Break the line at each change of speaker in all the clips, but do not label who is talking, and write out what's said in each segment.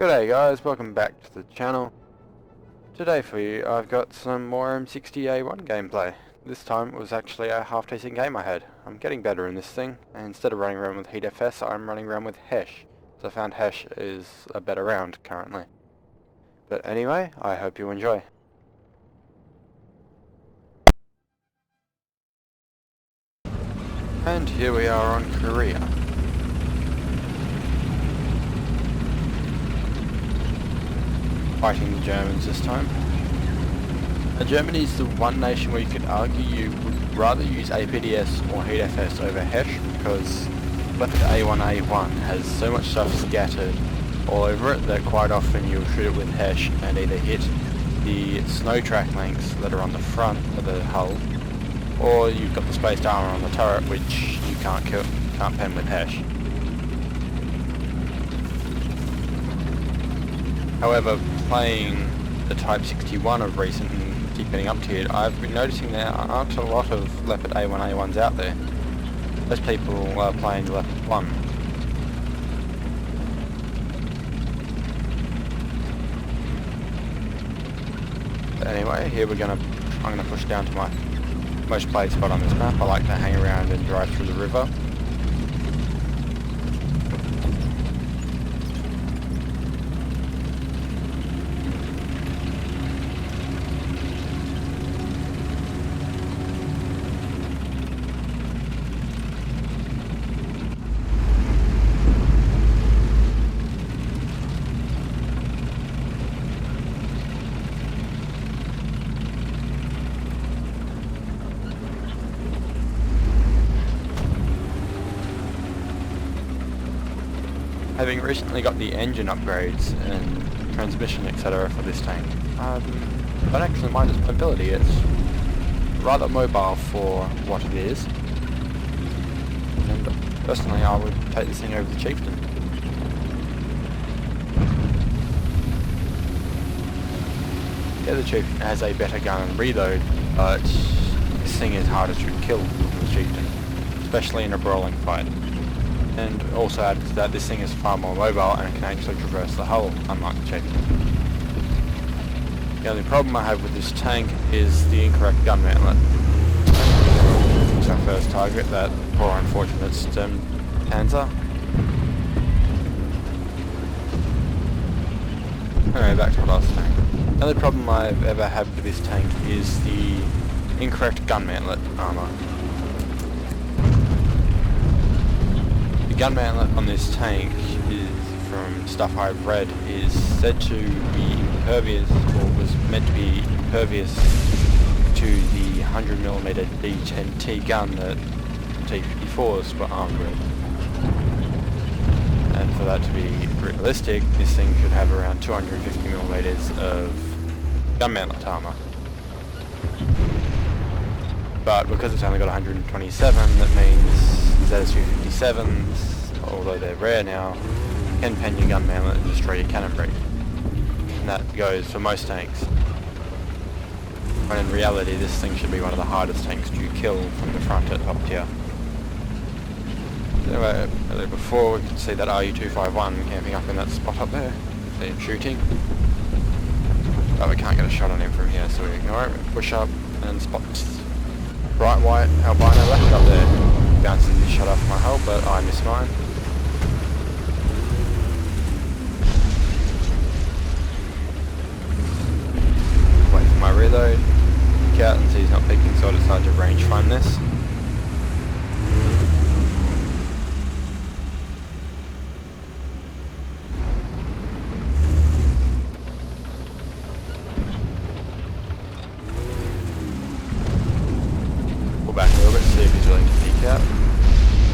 G'day guys, welcome back to the channel. Today for you I've got some more M60A1 gameplay. This time it was actually a half decent game I had. I'm getting better in this thing, and instead of running around with HeatFS I'm running around with Hesh. So I found Hesh is a better round currently. But anyway, I hope you enjoy. And here we are on Korea. Fighting the Germans this time. Germany is the one nation where you could argue you would rather use APDS or HeatFS over Hesh, because Leopard A1A1 has so much stuff scattered all over it that quite often you'll shoot it with Hesh and either hit the snow track links that are on the front of the hull, or you've got the spaced armor on the turret which you can't pen with Hesh. However, playing the Type 61 of recent and keep getting up to it, I've been noticing there aren't a lot of Leopard A1A1s out there. Most people are playing the Leopard 1. But anyway, here I'm gonna push down to my most played spot on this map. I like to hang around and drive through the river. Having recently got the engine upgrades and transmission etc. for this tank, I don't actually mind its mobility. It's rather mobile for what it is, and personally I would take this thing over the Chieftain. Yeah, the Chieftain has a better gun and reload, but this thing is harder to kill than the Chieftain, especially in a brawling fight. And also added to that, this thing is far more mobile and can actually traverse the hull, unlike the Chieftain. The only problem I have with this tank is the incorrect gun mantlet. It's our first target, that poor unfortunate Sturm Panzer. Anyway, back to what I was saying. The only problem I've ever had with this tank is the incorrect gun mantlet armor. The gun mantlet on this tank is, from stuff I've read, is said to be impervious, or was meant to be impervious to the 100mm D10T gun that T-54s were armed with. And for that to be realistic, this thing should have around 250mm of gun mantlet armor. But because it's only got 127, that means ZS-257s, although they're rare now, can pen your gun mantlet and destroy your cannon breech. And that goes for most tanks. When in reality this thing should be one of the hardest tanks to kill from the front at top tier. Anyway, earlier before we could see that RU-251 camping up in that spot up there, see him shooting. But we can't get a shot on him from here, so we ignore it, push up and spot bright white albino left up there. Bounces his shot off my hull, but I missed mine. Wait for my reload. Look out and see he's not peeking, so I decided to range find this. Pull back a little bit, see if he's willing to peek out.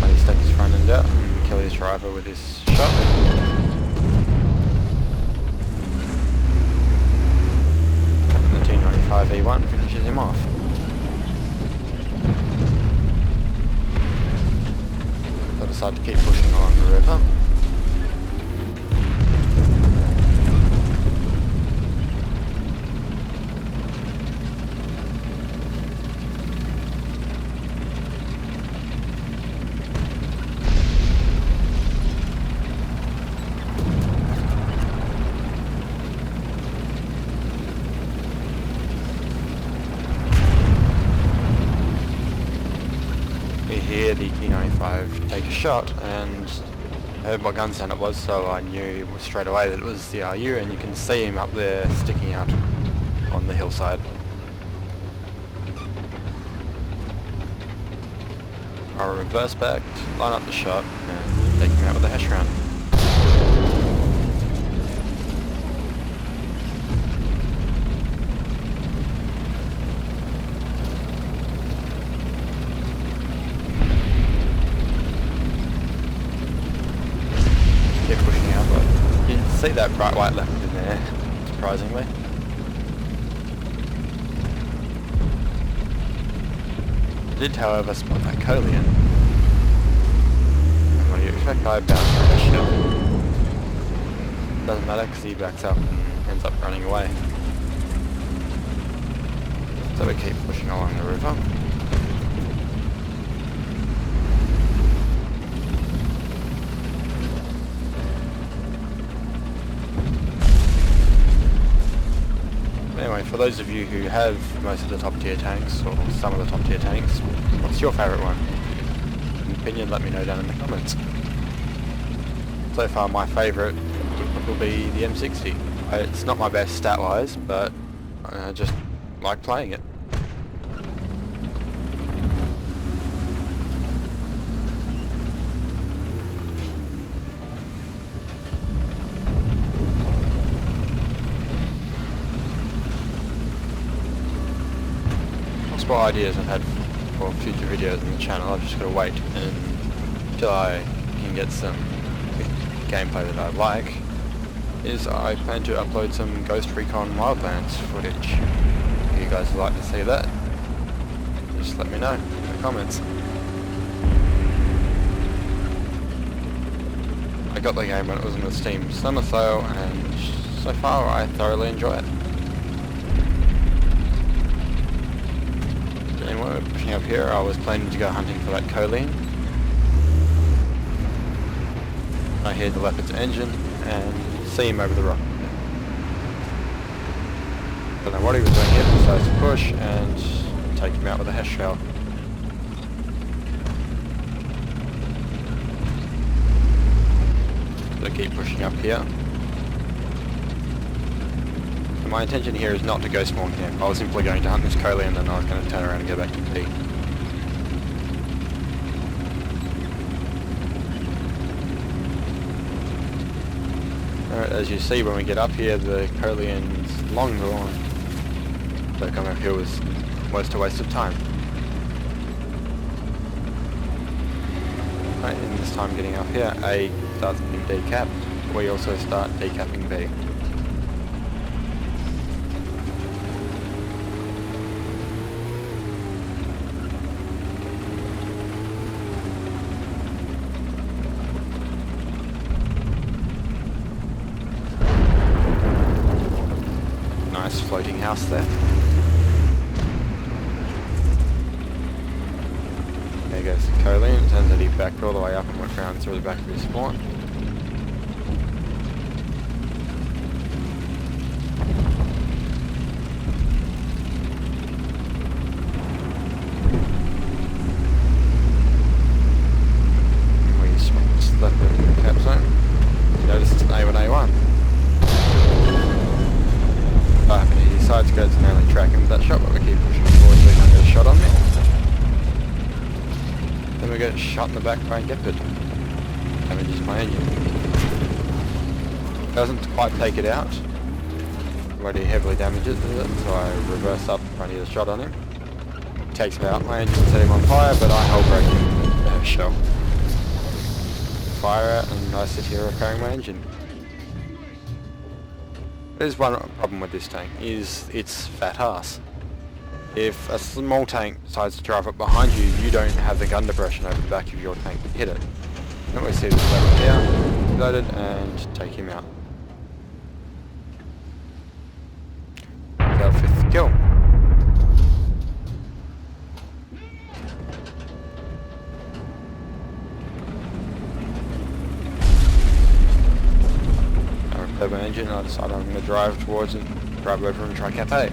Might he stack his front end out and kill his driver with his shot. And the T95E1 finishes him off. So I decide to keep pushing along the river. I've taken a shot and heard what gun sound it was, so I knew straight away that it was the RU, and you can see him up there sticking out on the hillside. I'll reverse back, line up the shot, and take him out with a hash round. Keep pushing out, but you can see that bright white left in there, surprisingly. I did, however, spot that Colian. And what do you expect? I bounced off a shell. Doesn't matter because he backs up and ends up running away. So we keep pushing along the river. Anyway, for those of you who have most of the top tier tanks, or some of the top tier tanks, what's your favourite one? In opinion, let me know down in the comments. So far my favourite will be the M60. It's not my best stat-wise, but I just like playing it. What ideas I've had for future videos on the channel. I've just got to wait until I can get some gameplay that I like. I plan to upload some Ghost Recon Wildlands footage. If you guys would like to see that, just let me know in the comments. I got the game when it was in the Steam summer sale, and so far I thoroughly enjoy it. Anyway, pushing up here, I was planning to go hunting for that Colian. I hear the Leopard's engine and see him over the rock. Don't know what he was doing here, besides to push and take him out with a HESH shell. So keep pushing up here. My intention here is not to go spawn camp. I was simply going to hunt this Colian and then I was going to turn around and go back to B. Alright, as you see when we get up here, the Colian's long gone. So coming up here was almost a waste of time. Right, and this time getting up here, A starts being decapped. We also start decapping B. Nice floating house there. There goes the Colian. It turns out he backed all the way up and went round through the back of his spawn. And we slept in the cap zone. Notice it's an A1A1. I happen to hit his side skirts and only track him with that shot, but we keep pushing forward so he can't get a shot on me. Then we get shot in the back by a Gepard. Damages my engine. Doesn't quite take it out. Already heavily damages it, so I reverse up trying to get a shot on him. Takes me out, my engine set him on fire, but I hull break him with a shell. Fire out and I sit here repairing my engine. There's one problem with this tank, is its fat ass. If a small tank decides to drive up behind you, you don't have the gun depression over the back of your tank to hit it. Then we see this level here, loaded, and take him out. That's our 5th kill. Turbo engine, and I decided I'm going to drive towards and drive over and try Cap A.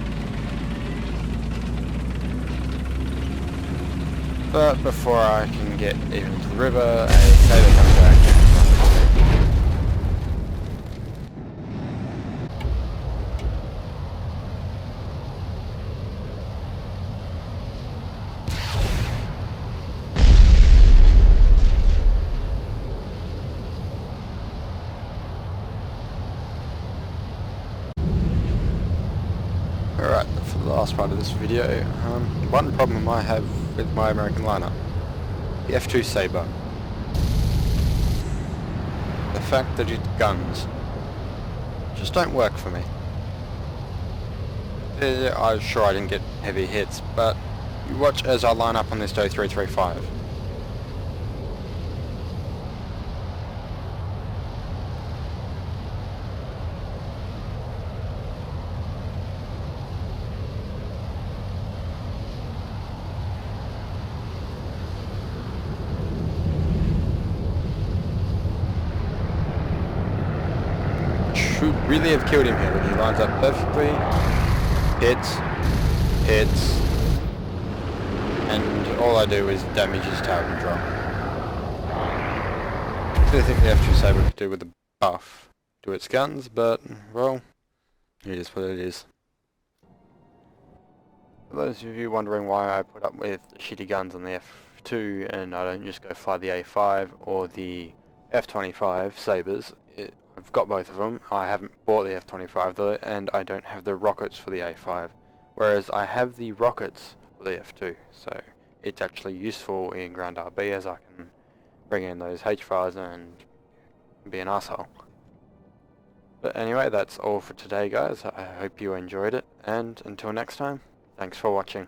But before I can get even to the river, a sailor comes back. Alright, for the last part of this video, one problem I have with my American lineup, the F2 Sabre. The fact that its guns just don't work for me. I'm sure I didn't get heavy hits, but you watch as I line up on this Doe 335. Should really have killed him here, but he lines up perfectly, hits, and all I do is damage his tail control. I think the F2 Sabre could do with a buff to its guns, but, well, it is what it is. For those of you wondering why I put up with the shitty guns on the F2 and I don't just go fly the A5 or the F25 Sabres, I've got both of them. I haven't bought the F25 though, and I don't have the rockets for the A5, whereas I have the rockets for the F2, so it's actually useful in Ground RB as I can bring in those H-fires and be an asshole. But anyway, that's all for today guys. I hope you enjoyed it, and until next time, thanks for watching.